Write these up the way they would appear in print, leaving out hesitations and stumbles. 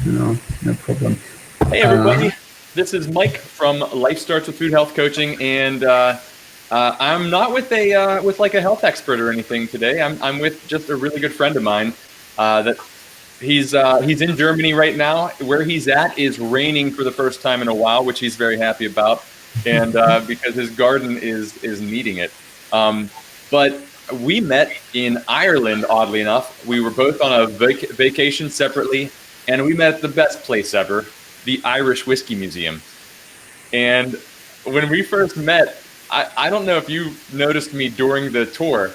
No, no problem. Hey everybody, this is Mike from Life Starts with Food Health Coaching, and I'm not with a health expert or anything today. I'm with just a really good friend of mine. That he's in Germany right now. Where he's at is raining for the first time in a while, which he's very happy about, and because his garden is needing it. But we met in Ireland, oddly enough. We were both on a vacation separately, and we met at the best place ever, the Irish Whiskey Museum. And when we first met, I don't know if you noticed me during the tour,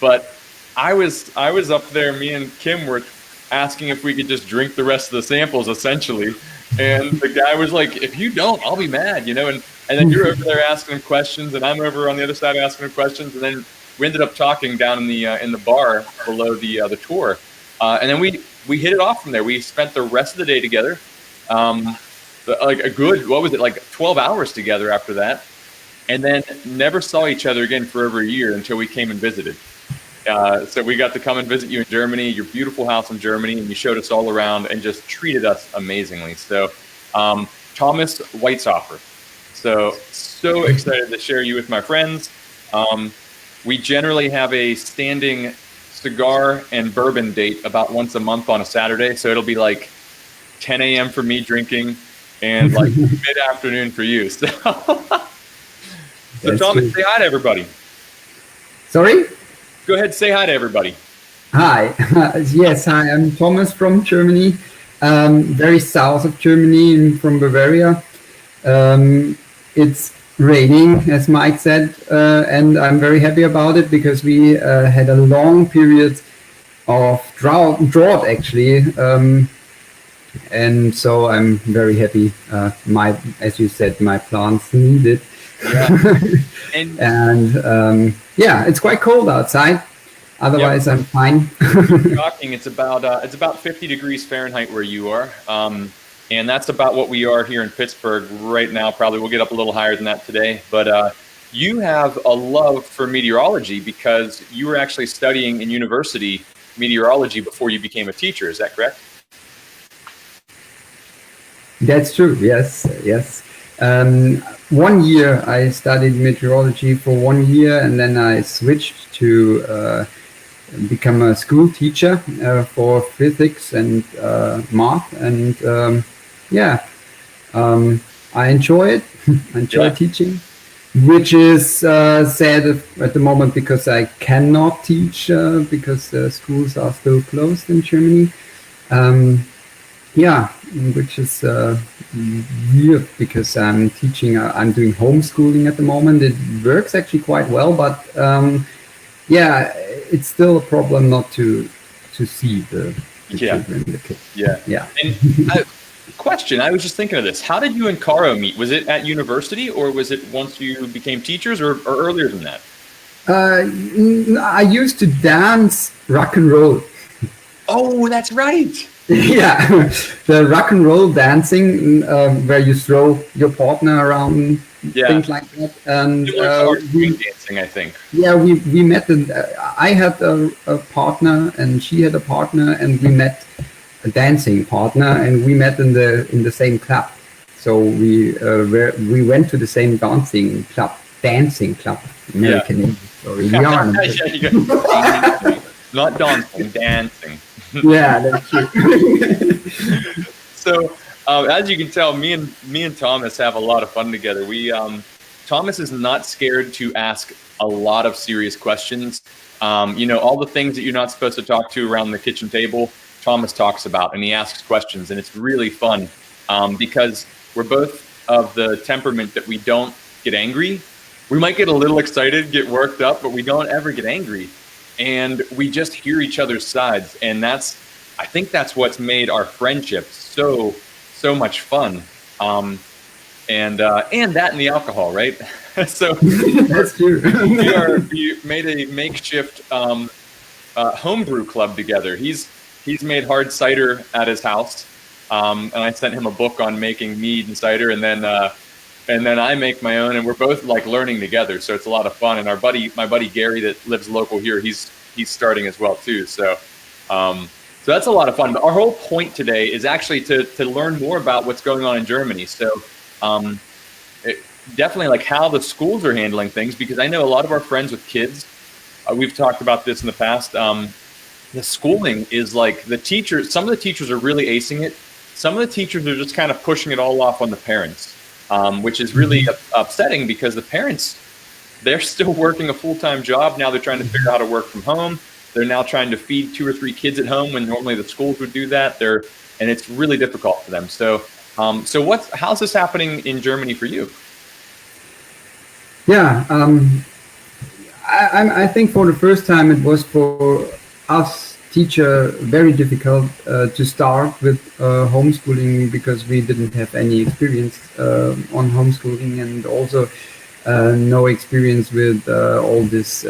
but I was up there, me and Kim were asking if we could just drink the rest of the samples, essentially. And the guy was like, if you don't, I'll be mad, you know? And then you're over there asking him questions, and I'm over on the other side asking him questions, and then we ended up talking down in the bar below the tour. And then we hit it off from there. We spent the rest of the day together. Like a good, 12 hours together after that, and then never saw each other again for over a year until we came and visited. So we got to come and visit you in Germany, your beautiful house in Germany, and you showed us all around and just treated us amazingly. So Thomas Waitzhofer. So excited to share you with my friends. We generally have a standing cigar and bourbon date about once a month on a Saturday. So it'll be like 10 a.m. for me drinking and like mid-afternoon for you. So Thomas, say hi to everybody. Sorry? Go ahead, say hi to everybody. Hi. Yes, hi. I'm Thomas from Germany, very south of Germany, from Bavaria. It's raining, as Mike said, and I'm very happy about it because we had a long period of drought actually. And so I'm very happy. As you said, my plants need it. Yeah. And yeah, it's quite cold outside. Otherwise, I'm fine. Shocking. It's about 50 degrees Fahrenheit where you are, and that's about what we are here in Pittsburgh right now. Probably we'll get up a little higher than that today. But you have a love for meteorology because you were actually studying in university meteorology before you became a teacher. Is that correct? That's true. Yes. 1 year I studied meteorology for 1 year, and then I switched to become a school teacher for physics and math. And I enjoy it. I enjoy teaching, which is sad at the moment because I cannot teach because the schools are still closed in Germany. Which is weird because I'm teaching, I'm doing homeschooling at the moment. It works actually quite well, but it's still a problem not to see the children, the kids. Yeah. And question, I was just thinking of this. How did you and Caro meet? Was it at university, or was it once you became teachers, or earlier than that? I used to dance rock and roll. Oh, that's right. Yeah, the rock and roll dancing where you throw your partner around, things like that. And dancing, I think. Yeah, we met. I had a partner, and she had a partner, and we met a dancing partner, and we met in the same club. So we went to the same dancing club, American English. Sorry, we are not dancing, dancing. Yeah, that's true. So, as you can tell, me and Thomas have a lot of fun together. Thomas is not scared to ask a lot of serious questions. All the things that you're not supposed to talk to around the kitchen table, Thomas talks about, and he asks questions, and it's really fun because we're both of the temperament that we don't get angry. We might get a little excited, get worked up, but we don't ever get angry. And we just hear each other's sides, and I think that's what's made our friendship so much fun. And that and the alcohol, right? So that's true. we made a makeshift homebrew club together. He's made hard cider at his house, and I sent him a book on making mead and cider, and then I make my own, and we're both like learning together. So it's a lot of fun. And my buddy Gary that lives local here, he's starting as well too. So So that's a lot of fun. But our whole point today is actually to learn more about what's going on in Germany. So definitely like how the schools are handling things, because I know a lot of our friends with kids, we've talked about this in the past. The schooling is like some of the teachers are really acing it. Some of the teachers are just kind of pushing it all off on the parents, which is really upsetting, because the parents, they're still working a full-time job. Now they're trying to figure out how to work from home. They're now trying to feed 2 or 3 kids at home when normally the schools would do that. And it's really difficult for them. So, how's this happening in Germany for you? Yeah, I think for the first time it was for us teacher very difficult to start with homeschooling, because we didn't have any experience on homeschooling, and also no experience with all this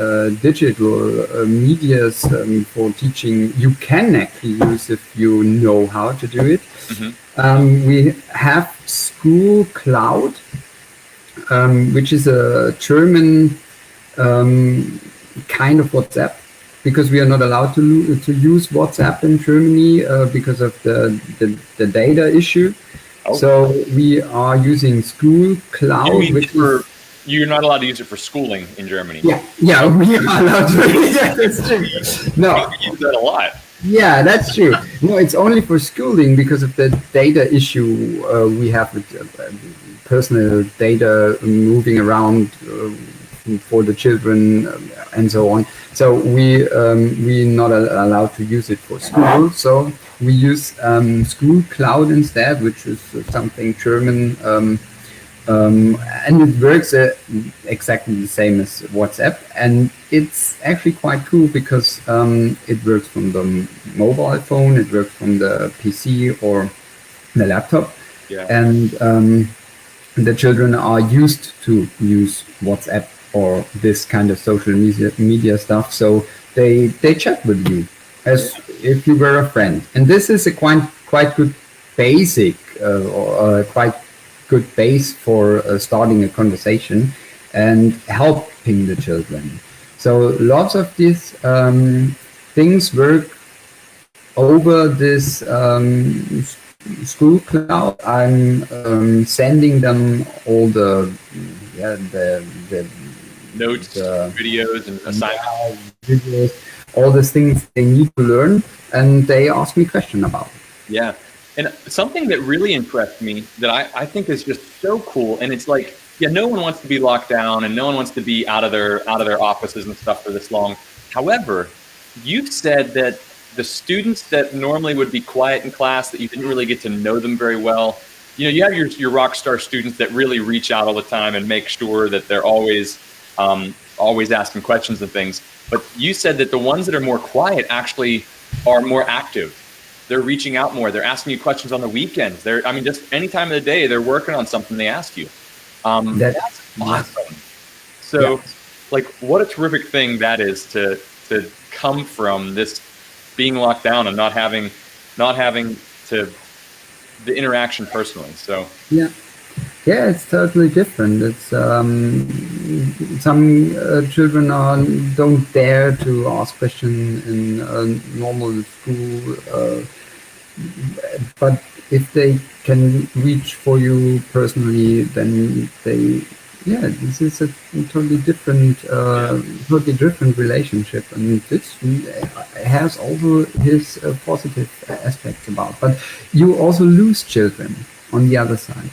digital medias for teaching. You can actually use if you know how to do it. We have School Cloud, which is a German kind of WhatsApp, because we are not allowed to use WhatsApp in Germany because of the data issue. Oh. So we are using School Cloud, You're not allowed to use it for schooling in Germany. Yeah, we are allowed to. Yeah, that's true. No, you use that a lot. Yeah, that's true. No, it's only for schooling because of the data issue we have with personal data moving around for the children and so on. So we're not allowed to use it for school. So we use School Cloud instead, which is something German. And it works exactly the same as WhatsApp, and it's actually quite cool because it works from the mobile phone, it works from the PC or the laptop, and the children are used to use WhatsApp or this kind of social media stuff, so they chat with you as if you were a friend, and this is a quite good basic or quite good base for starting a conversation and helping the children. So lots of these things work over this School Cloud. I'm sending them all the notes, videos, and assignments, videos, all these things they need to learn, and they ask me questions about it. Yeah. And something that really impressed me that I think is just so cool, and it's like, no one wants to be locked down and no one wants to be out of their offices and stuff for this long. However, you've said that the students that normally would be quiet in class, that you didn't really get to know them very well, you have your rock star students that really reach out all the time and make sure that they're always asking questions and things. But you said that the ones that are more quiet actually are more active. They're reaching out more. They're asking you questions on the weekends. Just any time of the day, they're working on something they ask you. That's awesome. So, what a terrific thing that is to come from this being locked down and not having to the interaction personally. So yeah, it's totally different. It's some children don't dare to ask questions in normal school, but if they can reach for you personally, then this is a totally different relationship, and this has also his positive aspects about. But you also lose children on the other side.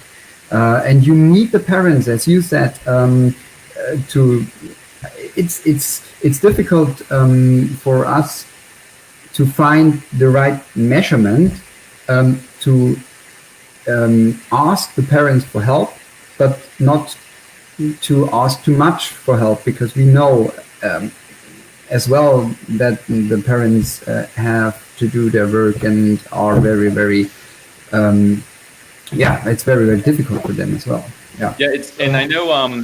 And you need the parents, as you said, it's difficult for us to find the right measurement to ask the parents for help, but not to ask too much for help, because we know as well that the parents have to do their work and are very, very it's very, very difficult for them as well. And I know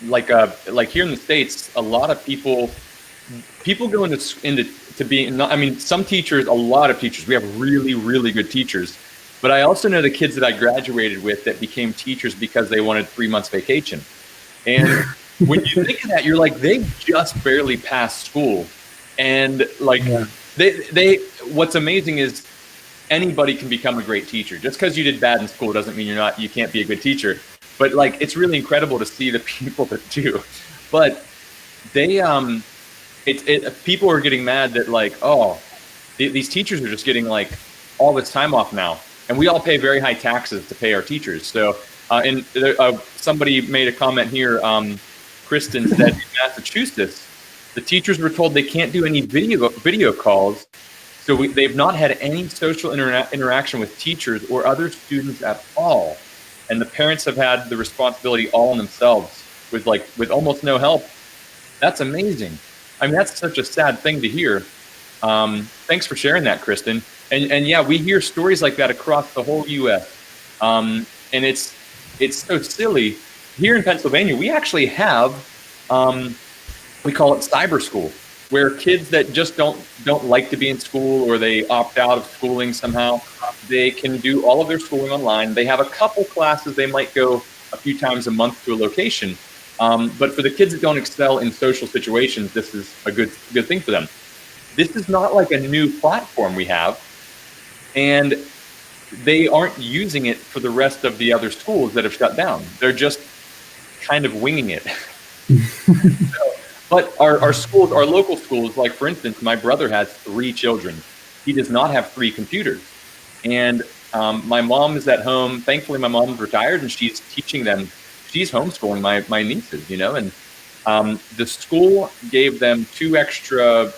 like here in the States, a lot of people go into being, some teachers, a lot of teachers, we have really, really good teachers, but I also know the kids that I graduated with that became teachers because they wanted 3 months vacation. And when you think of that, you're like, they just barely passed school. And they what's amazing is anybody can become a great teacher. Just because you did bad in school doesn't mean you can't be a good teacher. But like, it's really incredible to see the people that do. But they people are getting mad that like, oh, these teachers are just getting like all this time off now, and we all pay very high taxes to pay our teachers. So somebody made a comment here. Kristen said in Massachusetts, the teachers were told they can't do any video calls. So they've not had any social interaction with teachers or other students at all. And the parents have had the responsibility all on themselves with almost no help. That's amazing. I mean, that's such a sad thing to hear. Thanks for sharing that, Kristen. And yeah, we hear stories like that across the whole U.S. And it's so silly. Here in Pennsylvania, we actually have, we call it cyber school, where kids that just don't like to be in school, or they opt out of schooling somehow, they can do all of their schooling online. They have a couple classes. They might go a few times a month to a location. But for the kids that don't excel in social situations, this is a good thing for them. This is not like a new platform we have, and they aren't using it for the rest of the other schools that have shut down. They're just kind of winging it. But our schools, our local schools, like for instance, my brother has 3 children. He does not have 3 computers. And my mom is at home. Thankfully, my mom's retired, and she's teaching them. She's homeschooling my nieces, and the school gave them 2 iPads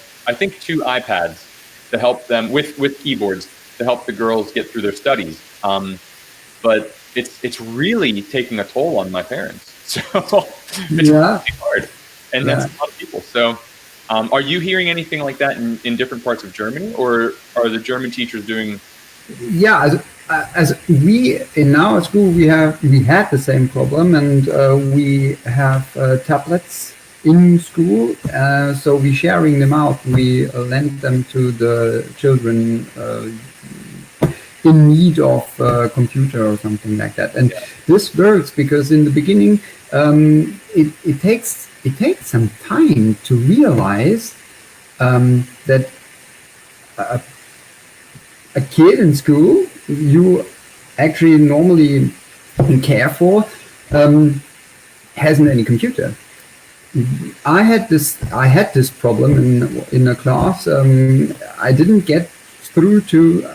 to help them with keyboards to help the girls get through their studies. But it's really taking a toll on my parents. So it's really hard. And that's a lot of people. So are you hearing anything like that in different parts of Germany, or are the German teachers doing? Yeah, as we in our school we had the same problem, and we have tablets in school, so we're sharing them out. We lend them to the children in need of a computer or something like that. And this works because in the beginning it takes some time to realize that a kid in school you actually normally care for hasn't any computer. I had this problem in a class. I didn't get through to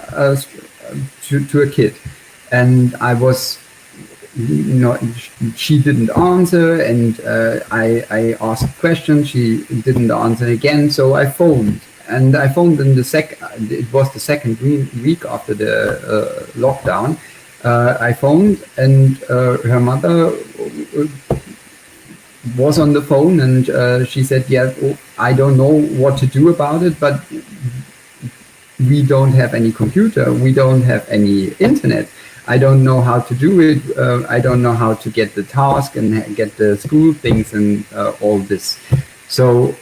a kid, and I was she didn't answer, and I asked questions. She didn't answer again, so I phoned. And I phoned in it was the second week after the lockdown. I phoned, and her mother was on the phone, and she said, yeah, I don't know what to do about it, but we don't have any computer. We don't have any internet. I don't know how to do it. I don't know how to get the task and get the school things and all this. So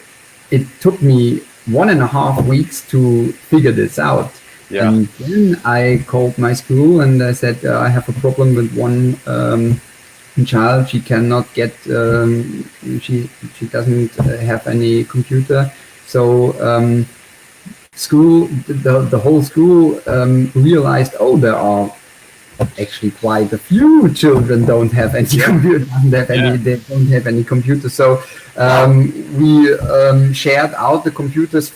it took me 1.5 weeks to figure this out. Yeah. And then I called my school and I said, I have a problem with one child. She cannot get, she doesn't have any computer. So the whole school realized, there are actually quite a few children don't have any computer. They don't have any computer. So we shared out the computers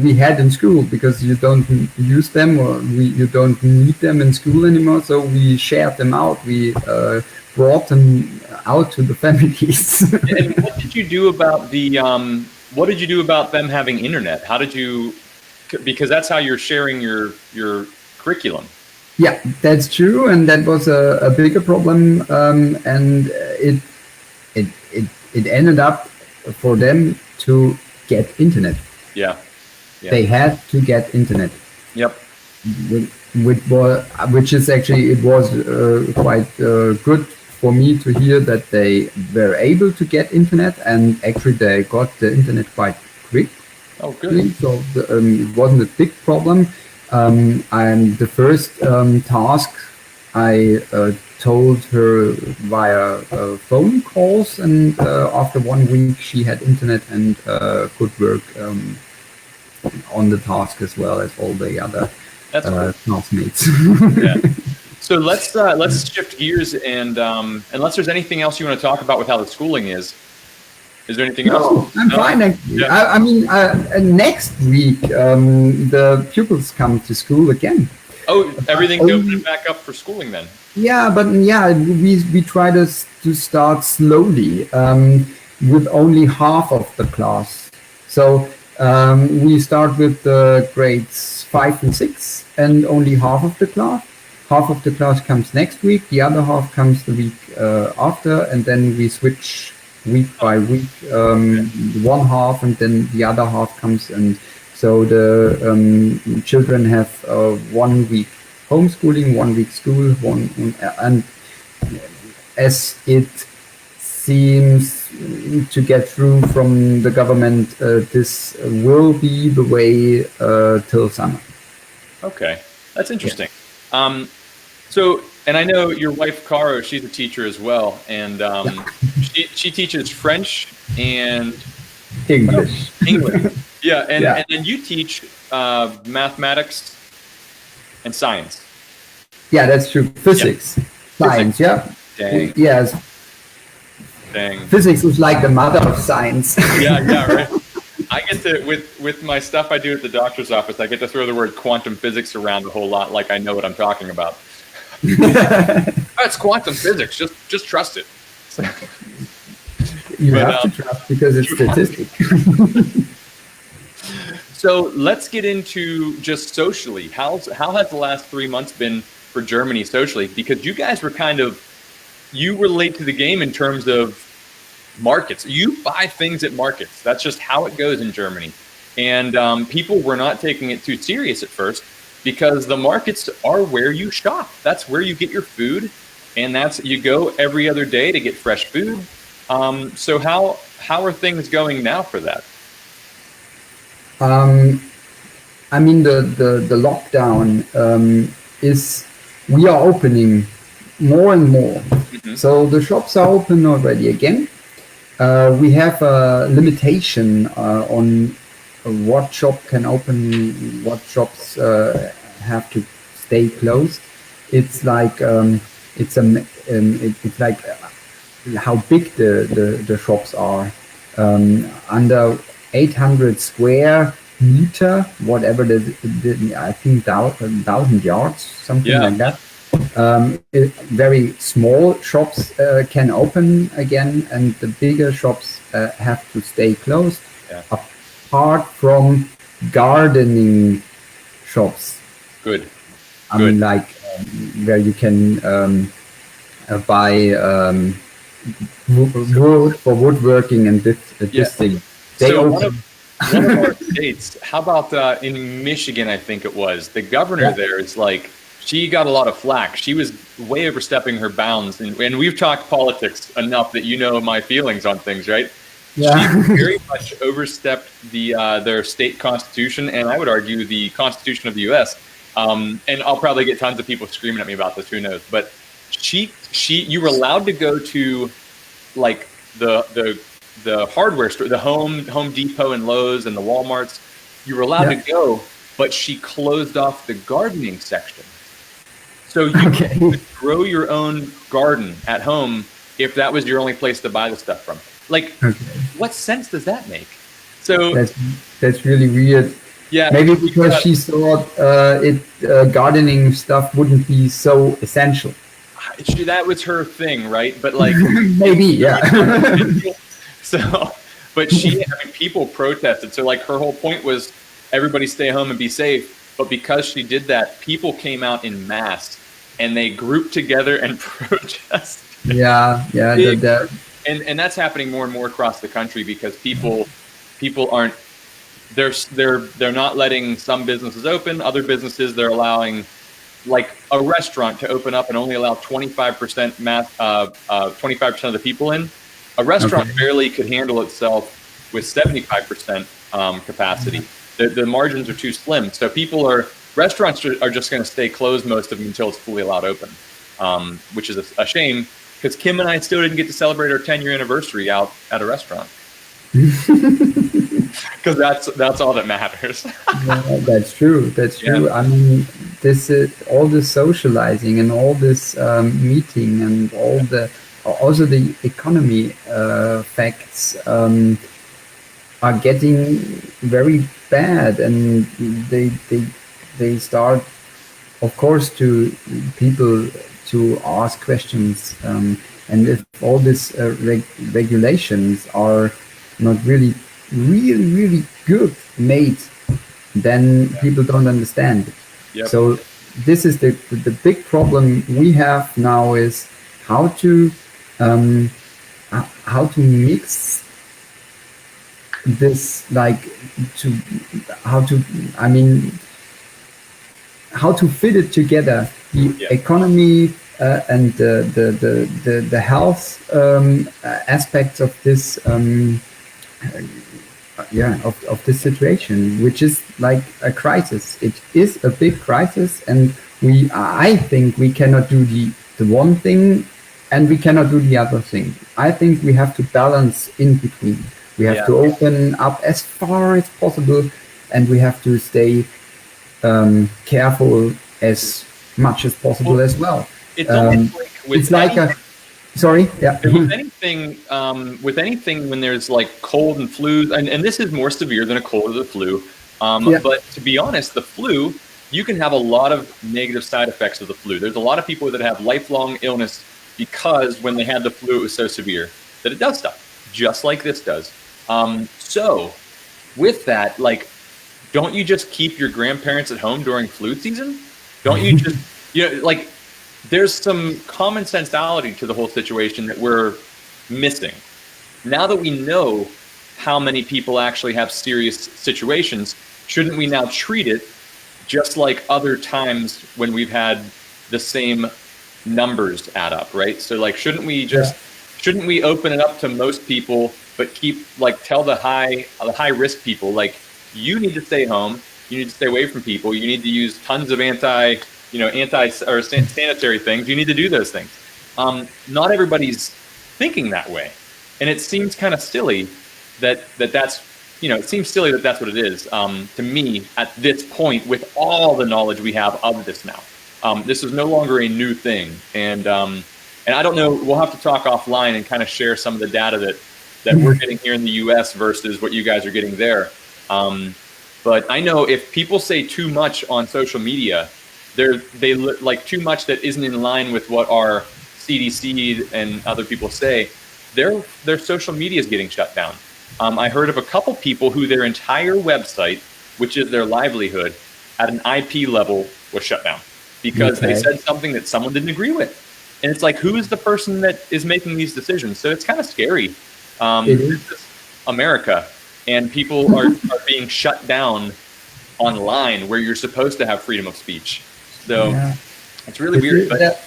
we had in school, because you don't use them, or you don't need them in school anymore. So we shared them out. We brought them out to the families. And what did you do about what did you do about them having internet? How did you? Because that's how you're sharing your curriculum. Yeah, that's true, and that was a bigger problem, and it ended up for them to get internet. Yeah. They had to get internet. Yep. Which is actually, it was quite good for me to hear that they were able to get internet, and actually they got the internet quite quick. Oh, good. So it wasn't a big problem. And the first task I told her via phone calls, and after 1 week she had internet and could work on the task as well as all the other classmates. Yeah. So let's shift gears and unless there's anything else you want to talk about with how the schooling is there anything else? I'm fine. Yeah. I mean, next week the pupils come to school again. Oh, everything's opening back up for schooling then. Yeah, but we try to start slowly with only half of the class. So we start with the grades 5 and 6 and only half of the class. Half of the class comes next week, the other half comes the week after, and then we switch week by week, one half and then the other half comes, and so the children have 1 week homeschooling, 1 week school, and as it seems to get through from the government, this will be the way till summer. Okay, that's interesting. Yeah. So, and I know your wife, Caro, she's a teacher as well, and she teaches French and English. Yeah, and then you teach mathematics and science. Yeah, that's true. Physics, science. Yeah. Dang. Yes. Dang. Physics is like the mother of science. Yeah, right. I get to with my stuff I do at the doctor's office. I get to throw the word quantum physics around a whole lot, like I know what I'm talking about. It's quantum physics. Just trust it. You have to trust because it's statistics. So let's get into just socially. How has the last 3 months been for Germany socially? Because you guys were you relate to the game in terms of markets. You buy things at markets. That's just how it goes in Germany. And people were not taking it too serious at first because the markets are where you shop. That's where you get your food. And you go every other day to get fresh food. So how are things going now for that? I mean, the lockdown is, we are opening more and more. Mm-hmm. So the shops are open already again. We have a limitation on what shop can open, what shops have to stay closed. It's like it's like how big the shops are. Under 800 square meter, whatever I think 1,000 yards, something like that. Very small shops can open again, and the bigger shops have to stay closed. Yeah. Apart from gardening shops. Good. I mean, like where you can buy wood for woodworking and this thing. So one of our states, how about in Michigan, I think it was, the governor there is like, she got a lot of flack. She was way overstepping her bounds. And we've talked politics enough that you know my feelings on things, right? Yeah. She very much overstepped their state constitution, and I would argue the Constitution of the U.S. And I'll probably get tons of people screaming at me about this, who knows. But you were allowed to go to like the hardware store, the Home Depot and Lowe's and the Walmarts. You were allowed to go, but she closed off the gardening section. So you could grow your own garden at home if that was your only place to buy the stuff from. Like, what sense does that make? So that's really weird. Yeah, maybe because she thought gardening stuff wouldn't be so essential. That was her thing, right? But like, maybe, yeah. So, but people protested. So like, her whole point was everybody stay home and be safe. But because she did that, people came out in mass and they grouped together and protested. Yeah. And that's happening more and more across the country because people aren't. They're not letting some businesses open. Other businesses, they're allowing, like a restaurant to open up and only allow 25% 25% of the people in. A restaurant barely could handle itself with 75% capacity. The margins are too slim. So restaurants are just going to stay closed, most of them, until it's fully allowed open, which is a shame because Kim and I still didn't get to celebrate our 10-year anniversary out at a restaurant. because that's all that matters. Yeah, that's true. That's true. Yeah. I mean, this all this socializing and all this meeting and all the also the economy facts are getting very bad, and they start, of course, to people to ask questions, and if all these regulations are not really good made, then people don't understand it. Yep. So this is the big problem we have now, is how to mix this, like how to fit it together, the economy and the health aspects of this of this situation, which is like a crisis. It is a big crisis, and I think we cannot do the one thing and we cannot do the other thing. I think we have to balance in between. We have to open up as far as possible, and we have to stay careful as much as possible as well. It's almost like it's like a sorry, yeah. With anything, when there's like cold and flu, and this is more severe than a cold or the flu. But to be honest, the flu, you can have a lot of negative side effects of the flu. There's a lot of people that have lifelong illness because when they had the flu, it was so severe that it does stuff, just like this does. So with that, like, don't you just keep your grandparents at home during flu season? Don't you just, like, there's some common sensality to the whole situation that we're missing. Now that we know how many people actually have serious situations, shouldn't we now treat it just like other times when we've had the same numbers add up, right? So like, shouldn't we open it up to most people, but tell the high risk people, like, you need to stay home, you need to stay away from people, you need to use tons of sanitary things, you need to do those things. Not everybody's thinking that way. And it seems kind of silly that's it seems silly that that's what it is, to me, at this point, with all the knowledge we have of this now. This is no longer a new thing. And I don't know, we'll have to talk offline and kind of share some of the data that we're getting here in the US versus what you guys are getting there. But I know if people say too much on social media, they like too much that isn't in line with what our CDC and other people say, their social media is getting shut down. I heard of a couple people who their entire website, which is their livelihood, at an IP level was shut down because they said something that someone didn't agree with. And it's like, who is the person that is making these decisions? So it's kind of scary. This is America, and people are being shut down online where you're supposed to have freedom of speech. So it's really weird. But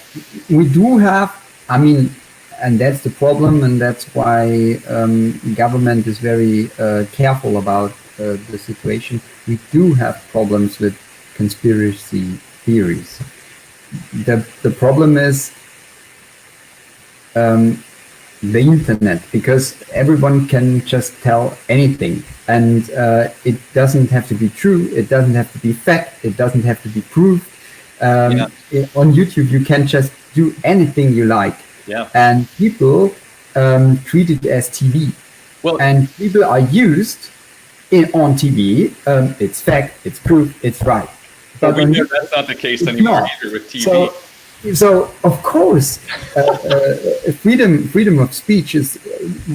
we do have, and that's the problem, and that's why government is very careful about the situation. We do have problems with conspiracy theories. The problem is the internet, because everyone can just tell anything, and it doesn't have to be true, it doesn't have to be fact, it doesn't have to be proved. On YouTube you can just do anything you like, and people treat it as TV. And people are used on TV. It's fact, it's proof, it's right. But we know that's not the case anymore either with TV. So of course, freedom of speech is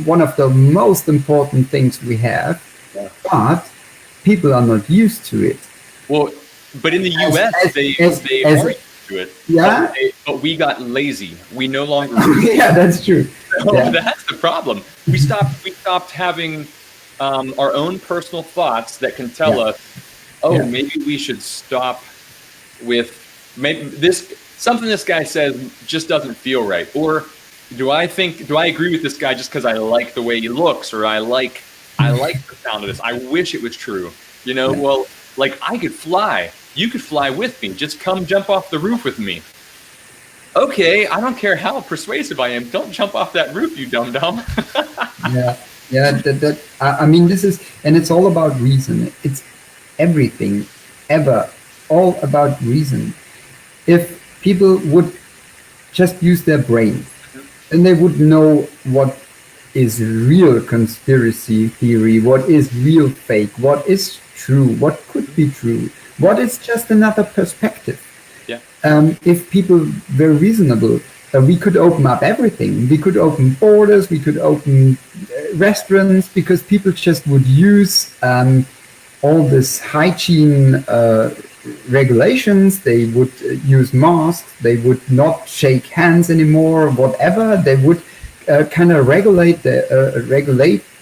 one of the most important things we have, but people are not used to it. Well, but in the US, they are used to it. Yeah. But we got lazy. We no longer. Yeah, that's true. So that's the problem. We stopped having our own personal thoughts that can tell us, maybe we should stop with something this guy says just doesn't feel right. Or do I agree with this guy just because I like the way he looks, or I like the sound of this? I wish it was true. Well, like, I could fly. You could fly with me. Just come jump off the roof with me. Okay, I don't care how persuasive I am. Don't jump off that roof, you dum-dum. Yeah, I mean, this is, and it's all about reason. It's everything, ever, all about reason. If people would just use their brains, and they would know what is real conspiracy theory, what is real fake, what is true, what could be true, what is just another perspective. Yeah. If people were reasonable, we could open up everything. We could open borders, we could open restaurants, because people just would use all this hygiene regulations. They would use masks, they would not shake hands anymore, whatever. They would kind of regulate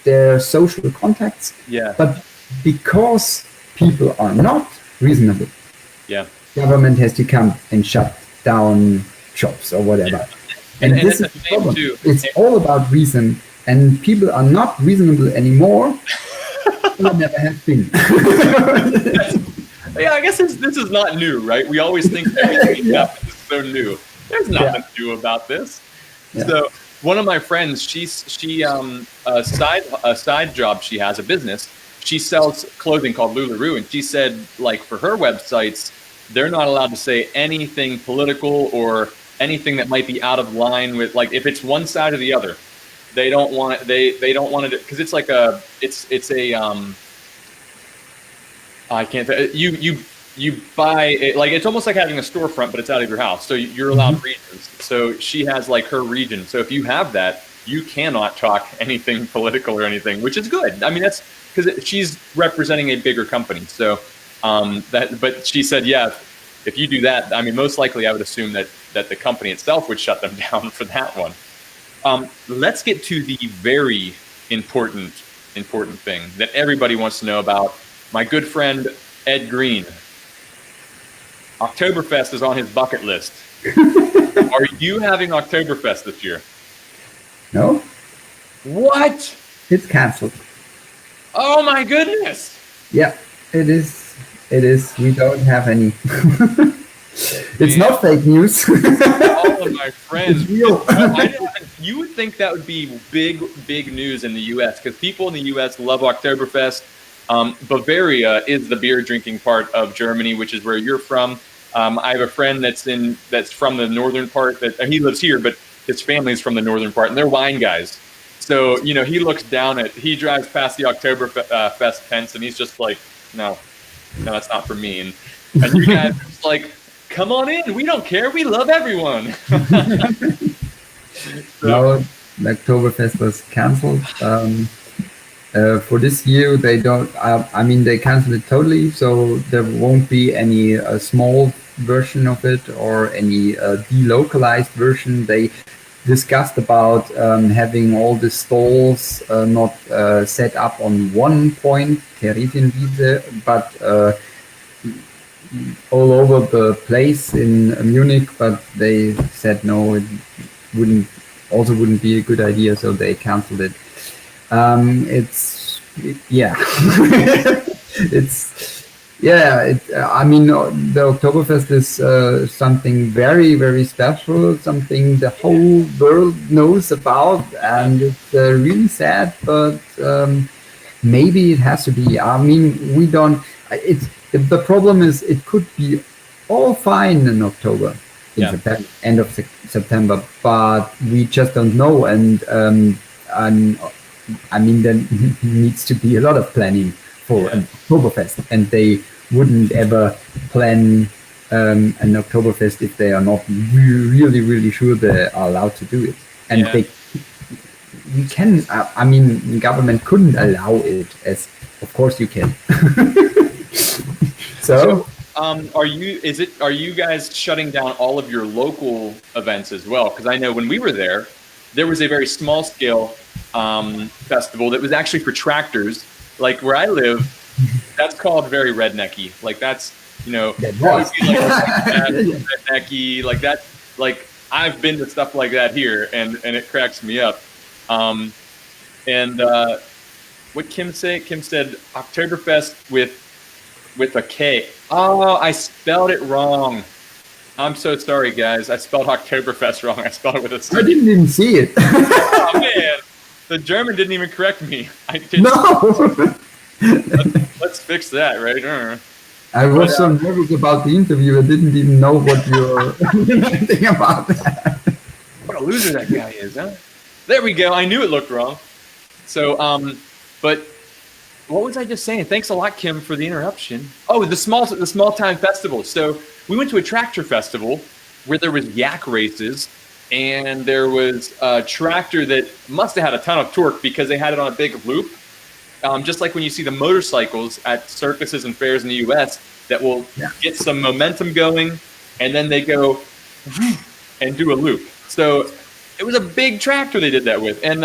their social contacts. Yeah. But because people are not reasonable, yeah, government has to come and shut down shops or whatever. Yeah. And it's this is the problem. Too. It's all about reason, and people are not reasonable anymore. Or never have been. Yeah, I guess this is not new, right? We always think everything is so new. There's nothing new about this. Yeah. So one of my friends, she a side job she has, a business. She sells clothing called Lularoe, and she said, like, for her websites, they're not allowed to say anything political or anything that might be out of line with, like, if it's one side or the other. They don't want it. They don't want it because it's like it's a I can't. You buy it, like, it's almost like having a storefront, but it's out of your house. So you're allowed regions. So she has like her region. So if you have that, you cannot talk anything political or anything, which is good. I mean, that's because she's representing a bigger company. So but she said, yeah, if you do that, I mean, most likely I would assume that the company itself would shut them down for that one. Let's get to the very important thing that everybody wants to know about. My good friend, Ed Green. Oktoberfest is on his bucket list. Are you having Oktoberfest this year? No. What? It's canceled. Oh my goodness. Yeah, it is. It is. We don't have any. It's not fake news. All of my friends. It's real. You would think that would be big news in the U.S. because people in the U.S. love Oktoberfest. Bavaria is the beer drinking part of Germany, which is where you're from. I have a friend that's from the northern part. That he lives here, but his family's from the northern part, and they're wine guys. So he looks down he drives past the Oktoberfest tents, and he's just like, no, that's not for me. And you guys are just like, come on in. We don't care. We love everyone. No, the Oktoberfest was cancelled. For this year, they don't. I mean, they canceled it totally, so there won't be any small version of it or any delocalized version. They discussed about having all the stalls not set up on one point, Theresienwiese, but all over the place in Munich. But they said no, it wouldn't be a good idea, so they canceled it. I mean, the Oktoberfest is something very, very special, something the whole world knows about, and it's really sad, but maybe it has to be. I mean, we don't. The problem is it could be all fine in October, September, end of September, but we just don't know, and I mean, there needs to be a lot of planning for an Oktoberfest, and they wouldn't ever plan an Oktoberfest if they are not really, really sure they are allowed to do it. And we can. I mean, the government couldn't allow it, as of course you can. So are you guys shutting down all of your local events as well? Because I know when we were there was a very small scale festival that was actually for tractors. Like where I live, that's called very rednecky. Like that's rednecky. Like that. Like I've been to stuff like that here, and it cracks me up. What Kim say? Kim said Oktoberfest with a K. Oh, I spelled it wrong. I'm so sorry, guys. I spelled Oktoberfest wrong. I spelled it with a C. I didn't even see it. Oh, man. The German didn't even correct me. I did. No. Let's fix that, right? I was so nervous about the interview. I didn't even know what you're thinking about that. What a loser that guy is, huh? There we go. I knew it looked wrong. So, but what was I just saying? Thanks a lot, Kim, for the interruption. Oh, the small time festival. So we went to a tractor festival where there was yak races, and there was a tractor that must have had a ton of torque because they had it on a big loop. Just like when you see the motorcycles at circuses and fairs in the U.S. that will get some momentum going, and then they go and do a loop. So it was a big tractor they did that with, and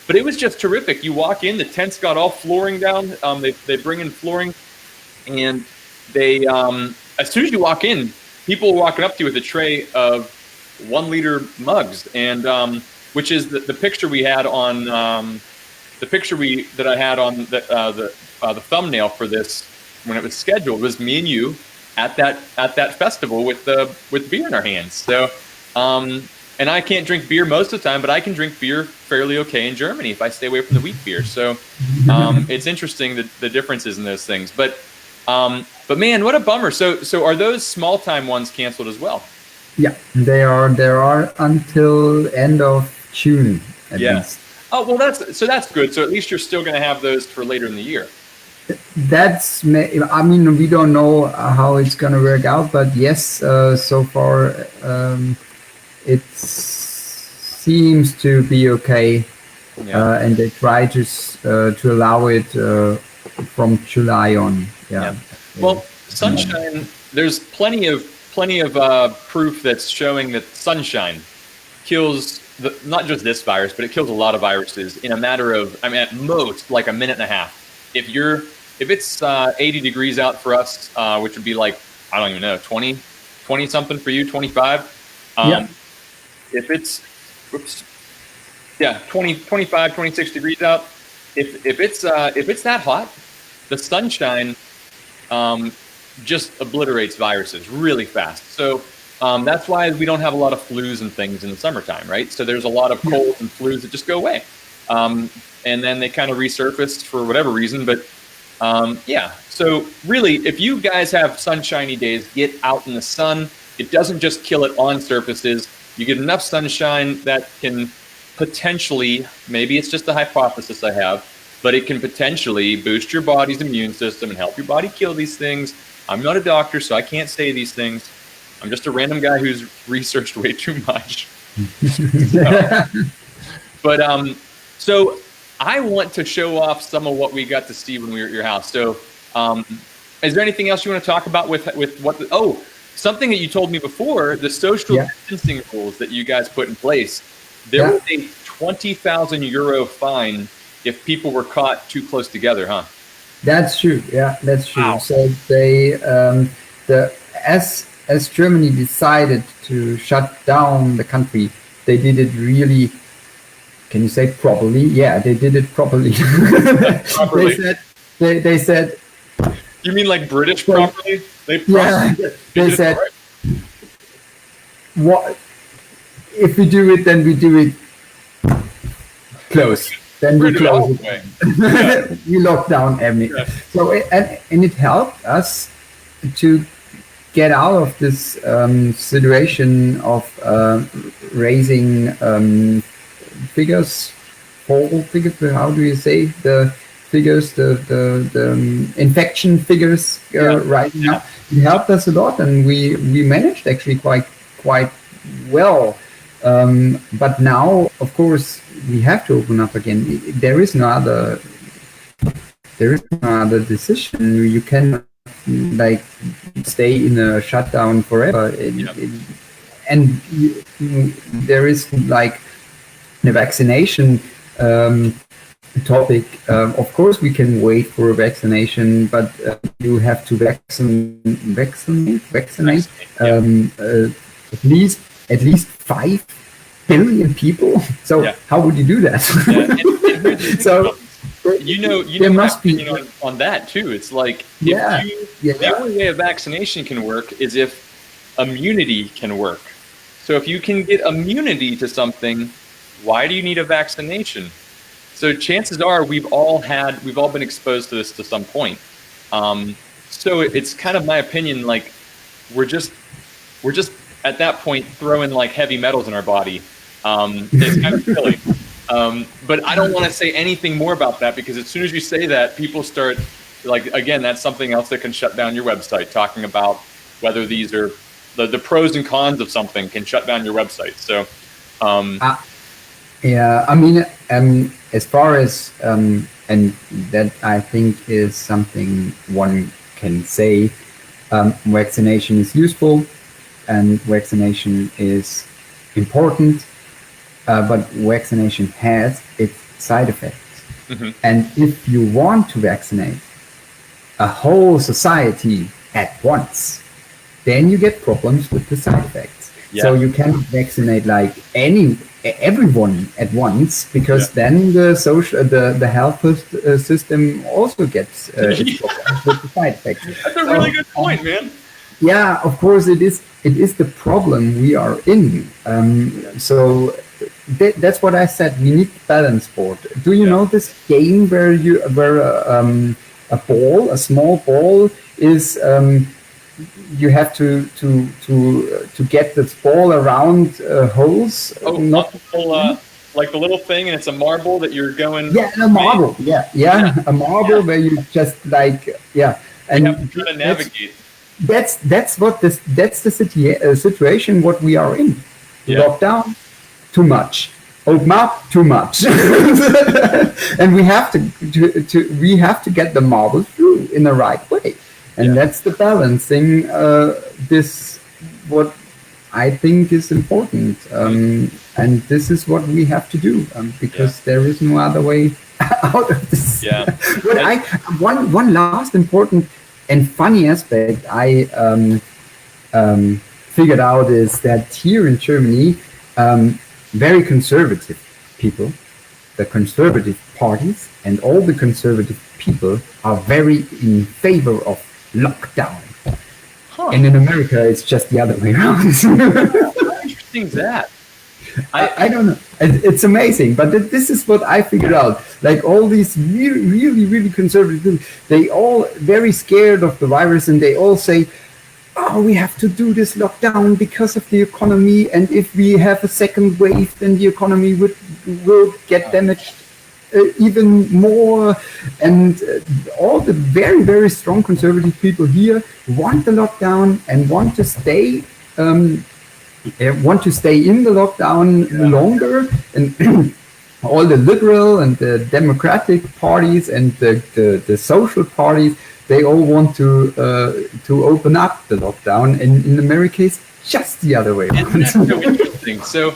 but it was just terrific. You walk in, the tent's got all flooring down. They bring in flooring, and they as soon as you walk in, people are walking up to you with a tray of 1 liter mugs, and which is the picture we had on. The picture that I had on the thumbnail for this when it was scheduled was me and you at that festival with beer in our hands. So, and I can't drink beer most of the time, but I can drink beer fairly okay in Germany if I stay away from the wheat beer. So, it's interesting the differences in those things. But man, what a bummer. So are those small time ones canceled as well? Yeah, they are until end of June at least. Oh, well, that's good. So at least you're still going to have those for later in the year. I mean, we don't know how it's going to work out, but yes, so far it seems to be okay, and they try to allow it from July on. Yeah. Well, sunshine. There's plenty of proof that's showing that sunshine kills. Not just this virus, but it kills a lot of viruses in a matter of, at most, like a minute and a half. If it's 80 degrees out for us, which would be like, I don't even know, 20 something for you, 25. If it's, 25, 26 degrees out. If it's that hot, the sunshine just obliterates viruses really fast. So. That's why we don't have a lot of flus and things in the summertime, right? So there's a lot of colds and flus that just go away. And then they kind of resurface for whatever reason. But so really, if you guys have sunshiny days, get out in the sun. It doesn't just kill it on surfaces. You get enough sunshine that can potentially, maybe it's just a hypothesis I have, but it can potentially boost your body's immune system and help your body kill these things. I'm not a doctor, so I can't say these things. I'm just a random guy who's researched way too much. So I want to show off some of what we got to see when we were at your house. So is there anything else you want to talk about with what? Something that you told me before, the social distancing rules that you guys put in place. There was a 20,000 euro fine if people were caught too close together, huh? That's true. Yeah, that's true. Wow. So they as Germany decided to shut down the country, they did it really, can you say properly? Yeah, they did it properly. Properly. They said. You mean like British properly? They said, what if we do it, then we do it close. Then we close it. We lock down everything. Yeah. So and it helped us to get out of this situation of raising figures, how do you say the figures, the infection figures right now. It helped us a lot, and we managed actually quite well. But now, of course, we have to open up again. There is no other decision. You cannot stay in a shutdown forever. And there is the vaccination topic. Of course, we can wait for a vaccination, but you have to vaccinate at least 5 billion people. So how would you do that? So there must be on that too. It's like the only way a vaccination can work is if immunity can work. So if you can get immunity to something, why do you need a vaccination? So chances are we've all been exposed to this to some point. So it's kind of my opinion, like we're just at that point throwing like heavy metals in our body. It's kind of silly. But I don't want to say anything more about that, because as soon as you say that, people start like, again, that's something else that can shut down your website, talking about whether these are the pros and cons of something can shut down your website. So, yeah, I mean, as far as, and that I think is something one can say, vaccination is useful and vaccination is important, but vaccination has its side effects. Mm-hmm. And if you want to vaccinate a whole society at once, then you get problems with the side effects. Yeah. So you can't vaccinate like everyone at once, because then the health system also gets its problems with the side effects. That's a really good point, man. Yeah, of course it is. It is the problem we are in. So that's what I said. We need balance sport. Do you know this game where a small ball is you have to get this ball around holes. Oh, not like the little thing, and it's a marble that you're going. Yeah, a marble. Yeah, a marble where you just like and you have to try to navigate. That's the situation what we are in. Lockdown, too much. Open up, too much. And we have to get the marble through in the right way. And that's the balancing. This what I think is important, and this is what we have to do, because there is no other way out of this. Yeah. But one last important and funny aspect I figured out is that here in Germany, very conservative people, the conservative parties, and all the conservative people are very in favor of lockdown. Huh. And in America, it's just the other way around. How interesting is that? I don't know. It's amazing, but this is what I figured out. Like all these really conservative people, they all very scared of the virus, and they all say, "Oh, we have to do this lockdown because of the economy, and if we have a second wave, then the economy will get damaged even more." And all the very strong conservative people here want the lockdown and want to stay in the lockdown longer. And all the liberal and the democratic parties and the social parties, they all want to open up the lockdown. And in America, it's just the other way around. That's so interesting. So,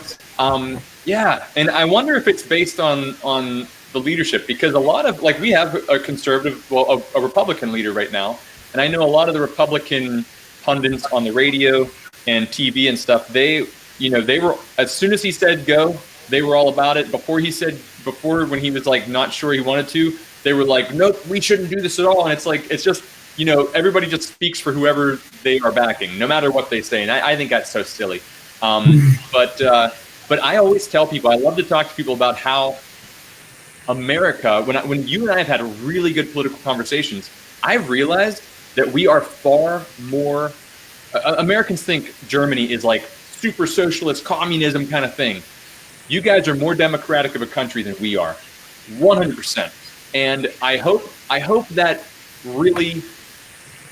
and I wonder if it's based on the leadership, because a lot of, like, we have a conservative, a Republican leader right now, and I know a lot of the Republican pundits on the radio and TV and stuff, they were, as soon as he said go, they were all about it. Before when he was like not sure he wanted to, they were like, nope, we shouldn't do this at all. And it's like, it's just, everybody just speaks for whoever they are backing, no matter what they say. And I think that's so silly. But I always tell people, I love to talk to people about how America, when you and I have had really good political conversations, I've realized that we are far more, Americans think Germany is like super socialist communism kind of thing. You guys are more democratic of a country than we are, 100%. And I hope that really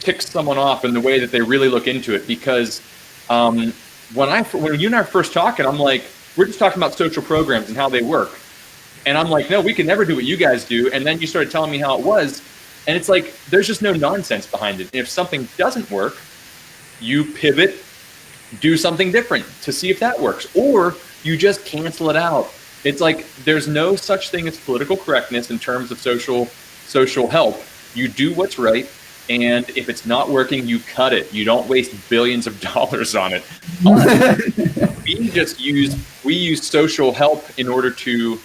ticks someone off in the way that they really look into it, because when you and I are first talking, I'm like, we're just talking about social programs and how they work. And I'm like, no, we can never do what you guys do. And then you started telling me how it was. And it's like, there's just no nonsense behind it. And if something doesn't work, you pivot, do something different to see if that works. Or you just cancel it out. It's like, there's no such thing as political correctness in terms of social help. You do what's right. And if it's not working, you cut it. You don't waste billions of dollars on it. We use social help in order to,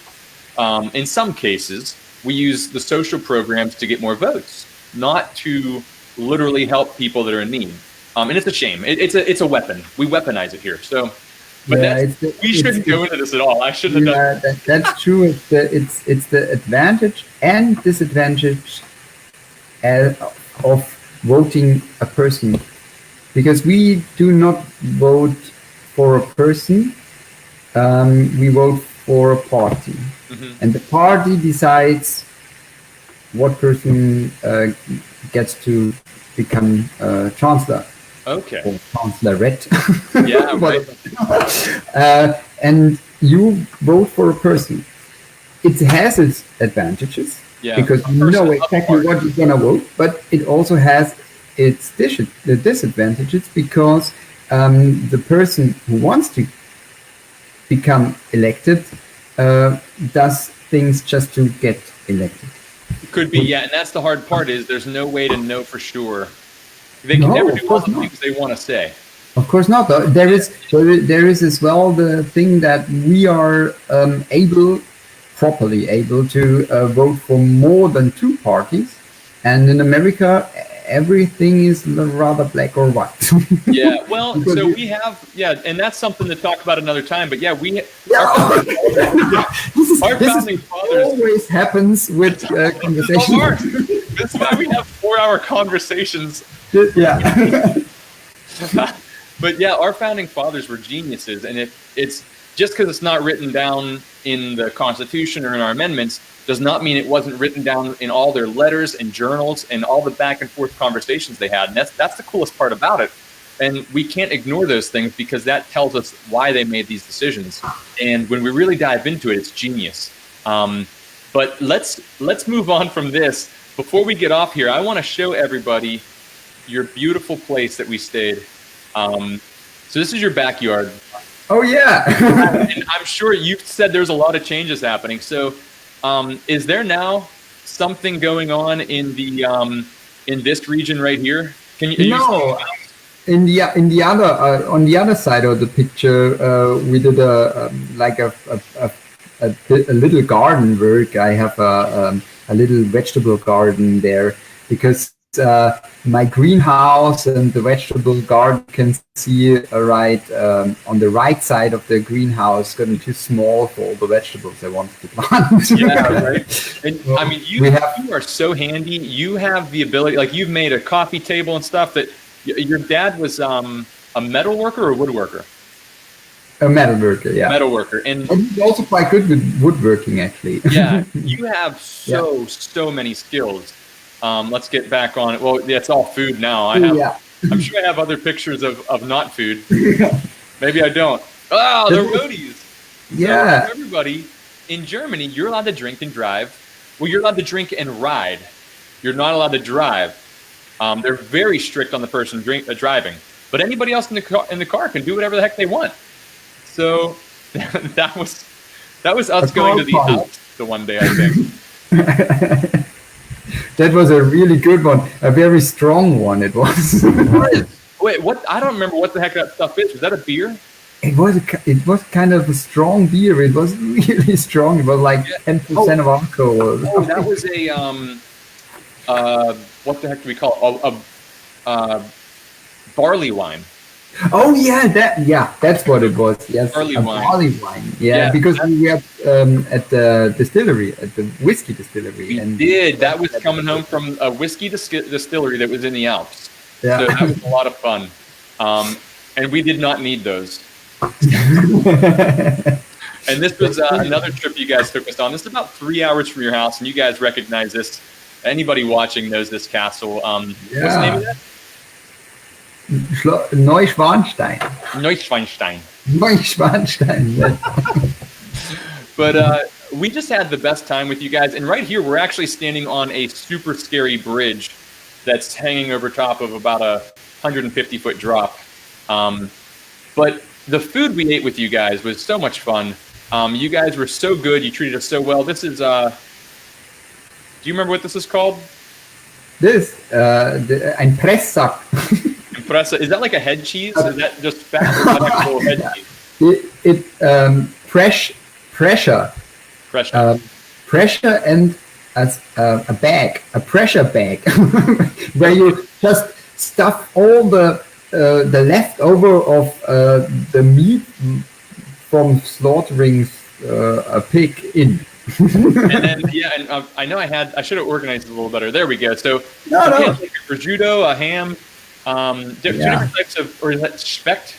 in some cases, we use the social programs to get more votes, not to literally help people that are in need. And it's a shame. It's a weapon. We weaponize it here. So But Yeah, we shouldn't go into this at all. I shouldn't have done. that's true. It's the advantage and disadvantage of voting a person, because we do not vote for a person. We vote for a party, and the party decides what person gets to become chancellor. Okay. Or chancellorette. Yeah, right. And you vote for a person. It has its advantages, because you know exactly what you're gonna vote, but it also has its disadvantages, because the person who wants to become elected does things just to get elected. Could be, yeah, and that's the hard part, is there's no way to know for sure. They can never do all the things they want to say. Of course not. There is as well the thing that we are properly able to vote for more than two parties, and in America everything is rather black or white. Yeah, well, so we have, and that's something to talk about another time. But yeah, this always happens with conversations. That's why we have 4-hour conversations. Yeah. But yeah, our founding fathers were geniuses, and it's just because it's not written down in the Constitution or in our amendments does not mean it wasn't written down in all their letters and journals and all the back and forth conversations they had. And that's the coolest part about it. And we can't ignore those things, because that tells us why they made these decisions. And when we really dive into it, it's genius. But let's move on from this. Before we get off here, I want to show everybody your beautiful place that we stayed. So this is your backyard. Oh yeah. And I'm sure you've said there's a lot of changes happening. So is there now something going on in the in this region right here? Can you? No. In the other on the other side of the picture, we did a little garden work. I have a little vegetable garden there, because my greenhouse and the vegetable garden can see right on the right side of the greenhouse, getting too small for all the vegetables I wanted to plant. Yeah, right. And I mean, you are so handy. You have the ability, like you've made a coffee table and stuff. That your dad was a metal worker or a woodworker? A metal worker, yeah. Metal worker, and he's also quite good with woodworking, actually. Yeah, you have so many skills. Let's get back on it. Well, it's all food now. I'm sure I have other pictures of not food. Maybe I don't. Oh, they're roadies. Yeah. So everybody, in Germany, you're allowed to drink and drive. Well, you're allowed to drink and ride. You're not allowed to drive. They're very strict on the person driving. But anybody else in the car can do whatever the heck they want. So that was us going to the Alps the one day, I think. That was a really good one, a very strong one. It was. Wait, what? I don't remember what the heck that stuff is. Was that a beer? It was kind of a strong beer. It was really strong. It was like 10% of alcohol. Oh, that was a what the heck do we call it? A barley wine. Oh yeah, that's what it was. Yes, barley wine. Yeah, because we were at the distillery, at the whiskey distillery. That was coming home from a whiskey distillery that was in the Alps. Yeah. So that was a lot of fun. And we did not need those. And this was another trip you guys took us on. This is about 3 hours from your house, and you guys recognize this. Anybody watching knows this castle. What's the name of that? Neuschwanstein. But we just had the best time with you guys. And right here, we're actually standing on a super scary bridge that's hanging over top of about a 150-foot drop. But the food we ate with you guys was so much fun. You guys were so good. You treated us so well. This is, do you remember what this is called? Ein Presssack. Is that like a head cheese? Is that just fat or is that actual head cheese? Pressure. Pressure and a bag, a pressure bag, where you just stuff all the leftover of the meat from slaughtering a pig in. And then, I know I should have organized it a little better. There we go. So, No. like a prosciutto, a ham, two different types of, or is that specht?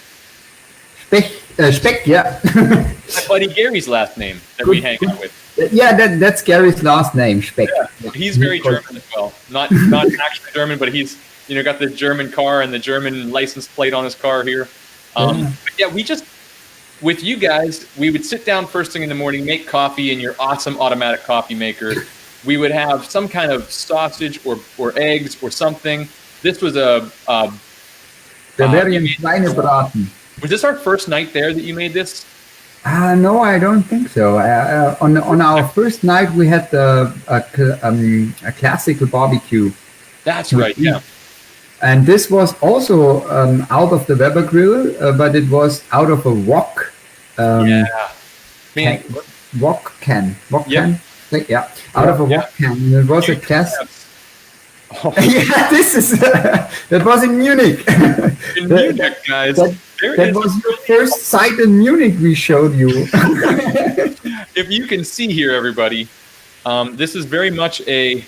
Speck, yeah. My buddy Gary's last name that we hang out with. Yeah, that's Gary's last name, Speck. Yeah. He's very German as well. Not actually German, but he's got the German car and the German license plate on his car here. But yeah, we just, with you guys, we would sit down first thing in the morning, make coffee in your awesome automatic coffee maker. We would have some kind of sausage or eggs or something. This was a Bavarian Schweinebraten. Was this our first night there that you made this? No, I don't think so. On our first night, we had a classical barbecue. That's right, yeah. And this was also out of the Weber grill, but it was out of a wok. Wok can. Yeah, out of a wok can. And it was a class. Oh. Yeah, that was in Munich. In Munich, guys. That was your first site in Munich we showed you. If you can see here, everybody, this is very much a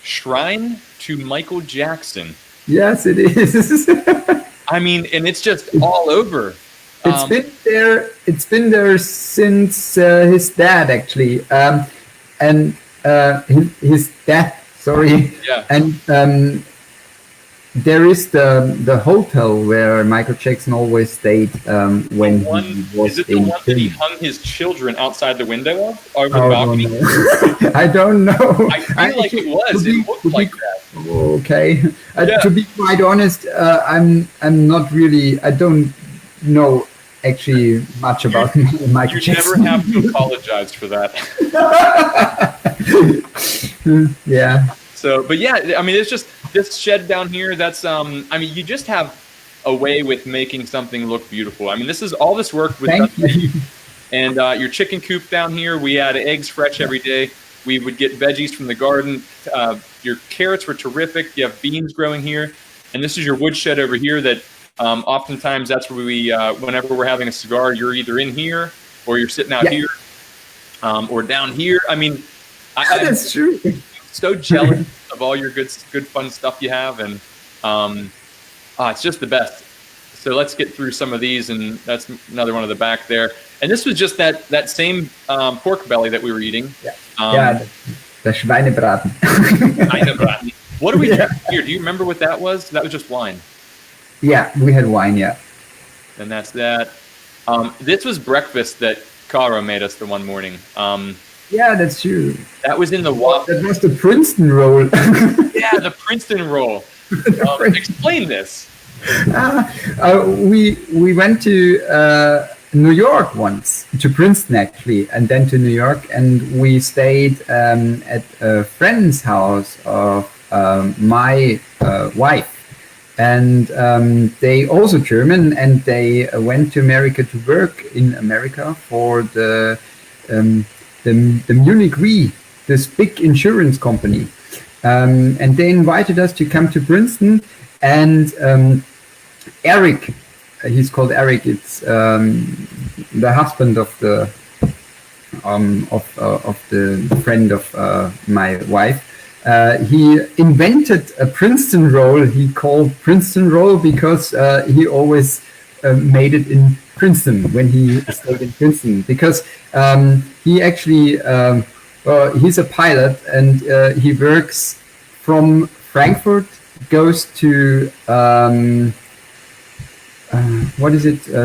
shrine to Michael Jackson. Yes, it is. I mean, and it's just all over. It's been there since his dad, actually, and his dad. Sorry. Yeah. And there is the hotel where Michael Jackson always stayed when he was Is it the one that he hung his children outside the window of? Or the balcony? I don't know. I feel like it was. It looked like that. Okay. To be quite honest, I'm not really. I don't know actually much about Michael Jackson. You never have to apologize for that. Yeah. So, but yeah, I mean, it's just this shed down here. That's, I mean, you just have a way with making something look beautiful. I mean, this is all this work with. Thank you. And your chicken coop down here, we had eggs fresh every day. We would get veggies from the garden. Your carrots were terrific. You have beans growing here. And this is your woodshed over here that oftentimes that's where we, whenever we're having a cigar, you're either in here or you're sitting out here or down here. I mean, that's true. So jealous of all your good fun stuff you have. And it's just the best. So let's get through some of these. And that's another one of the back there. And this was just that same pork belly that we were eating. The Schweinebraten. Schweinebraten. What do we have here? Do you remember what that was? That was just wine. Yeah, we had wine, yeah. And that's that. This was breakfast that Caro made us the one morning. Yeah, that's true. That was in the waffle. That was the Princeton roll. Yeah, the Princeton roll. Explain this. We went to New York once, to Princeton actually, and then to New York, and we stayed at a friend's house of my wife. And they also German, and they went to America to work in America for the Munich Re, this big insurance company. And they invited us to come to Princeton, and Eric, he's called Eric. It's the husband of the friend of my wife. He invented a Princeton roll. He called Princeton roll because he always made it in Princeton when he stayed in Princeton. Because he actually he's a pilot, and he works from Frankfurt, goes to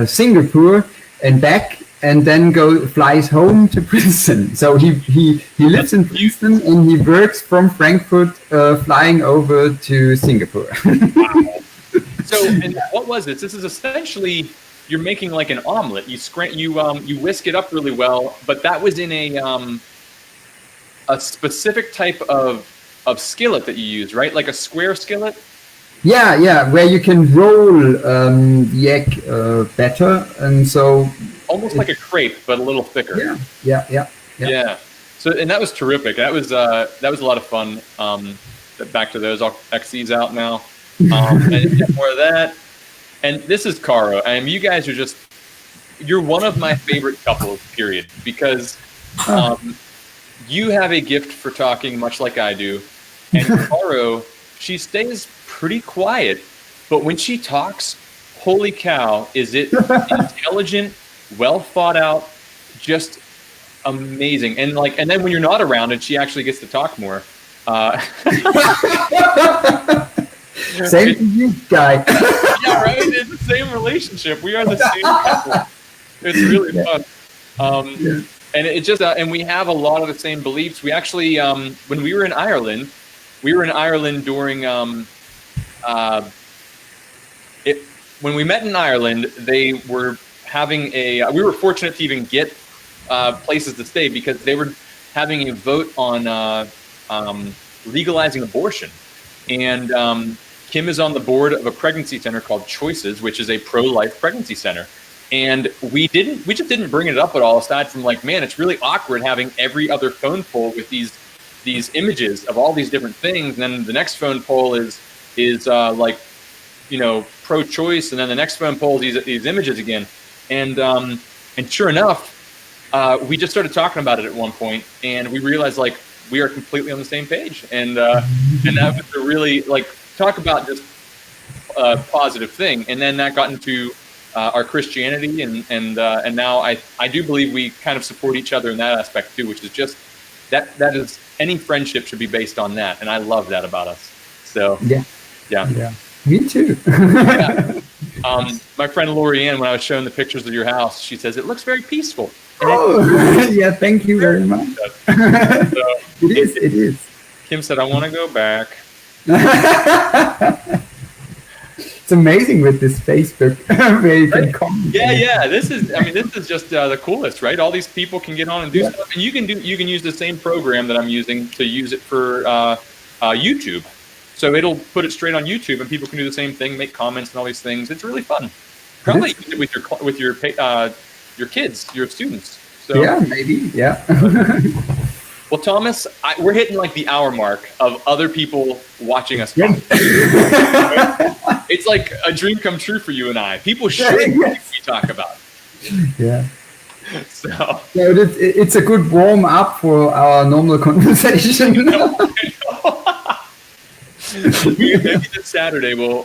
Singapore and back, and then flies home to Princeton. So he lives in Princeton and he works from Frankfurt, flying over to Singapore. Wow. So, and what was this? This is essentially, you're making like an omelet. You whisk it up really well, but that was in a specific type of skillet that you use, right? Like a square skillet. Yeah, where you can roll the egg better, and so almost like a crepe, but a little thicker. Yeah. So, and that was terrific. That was a lot of fun. Back to those. I'll X these out now. And more of that. And this is Caro. And you guys are just you're one of my favorite couples, period, because you have a gift for talking, much like I do, and Caro, she stays pretty quiet, but when she talks, holy cow, is it intelligent, well thought out, just amazing. And then when you're not around and she actually gets to talk more. Same to you, guy. Yeah, right. It's the same relationship. We are the same couple. It's really fun. And it just and we have a lot of the same beliefs. We actually, when we were in Ireland during when we met in Ireland, they were having we were fortunate to even get places to stay because they were having a vote on legalizing abortion. And Kim is on the board of a pregnancy center called Choices, which is a pro-life pregnancy center. And we just didn't bring it up at all, aside from like, man, it's really awkward having every other phone poll with these images of all these different things. And then the next phone poll is like, you know, pro-choice, and then the next phone poll is these images again. And sure enough, we just started talking about it at one point, and we realized like we are completely on the same page. And that was a really like talk about just a positive thing. And then that got into our Christianity, and now I do believe we kind of support each other in that aspect too, which is just that is any friendship should be based on that, and I love that about us. So yeah. Me too. Yeah. My friend Lorianne, when I was showing the pictures of your house, she says it looks very peaceful. Yeah, thank you very much. So it is. Kim said, I want to go back. It's amazing with this Facebook where you can comment. Yeah. This is just the coolest, right? All these people can get on and do stuff, and you can use the same program that I'm using to use it for YouTube. So it'll put it straight on YouTube, and people can do the same thing, make comments and all these things. It's really fun. Probably use it with your kids, your students. So yeah, maybe. Yeah. Well, Thomas, we're hitting like the hour mark of other people watching us. It's like a dream come true for you and I. People should we talk about. Yeah. So it's a good warm up for our normal conversation. I know. Maybe this Saturday we'll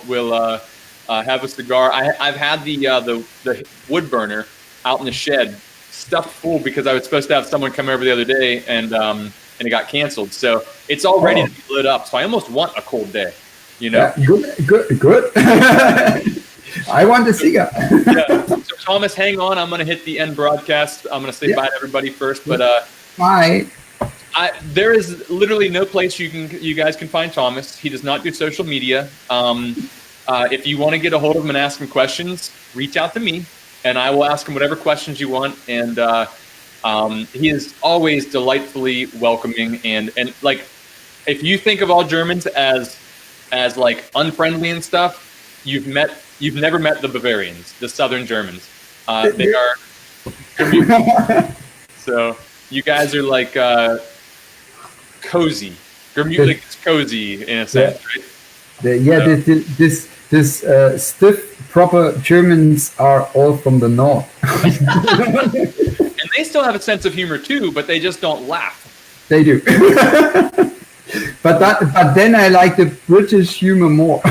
have a cigar. I've had the wood burner out in the shed stuffed full because I was supposed to have someone come over the other day, and it got canceled. So it's all ready to be lit up. So I almost want a cold day. You know. Yeah, good. I want a cigar. Yeah. So Thomas, hang on. I'm going to hit the end broadcast. I'm going to say bye to everybody first, but bye. There is literally no place you guys can find Thomas. He does not do social media. If you want to get a hold of him and ask him questions, reach out to me, and I will ask him whatever questions you want. And he is always delightfully welcoming. And like, if you think of all Germans as like unfriendly and stuff, you've never met the Bavarians, the Southern Germans. They are. So you guys are like cozy. Like it's cozy in a sense, right? This stiff, proper Germans are all from the north. And they still have a sense of humor too, but they just don't laugh. They do. But then I like the British humor more.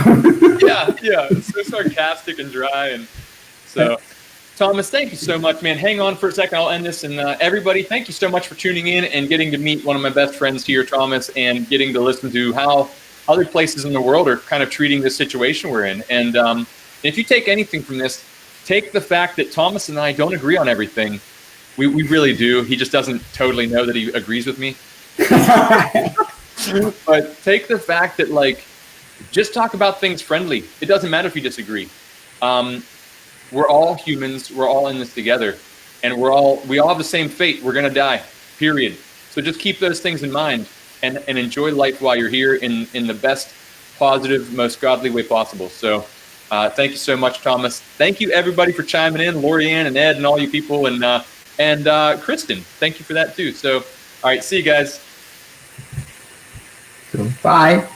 Yeah. It's so sarcastic and dry, and so. Thomas, thank you so much, man. Hang on for a second. I'll end this. And everybody, thank you so much for tuning in and getting to meet one of my best friends here, Thomas, and getting to listen to how other places in the world are kind of treating this situation we're in. And if you take anything from this, take the fact that Thomas and I don't agree on everything. We really do. He just doesn't totally know that he agrees with me. But take the fact that, like, just talk about things friendly. It doesn't matter if you disagree. We're all humans. We're all in this together, and we all have the same fate. We're gonna die, period. So just keep those things in mind and enjoy life while you're here in the best, positive, most godly way possible. So thank you so much, Thomas. Thank you everybody for chiming in, Lorianne and Ed and all you people, and Kristen. Thank you for that too. So all right, see you guys. So, bye.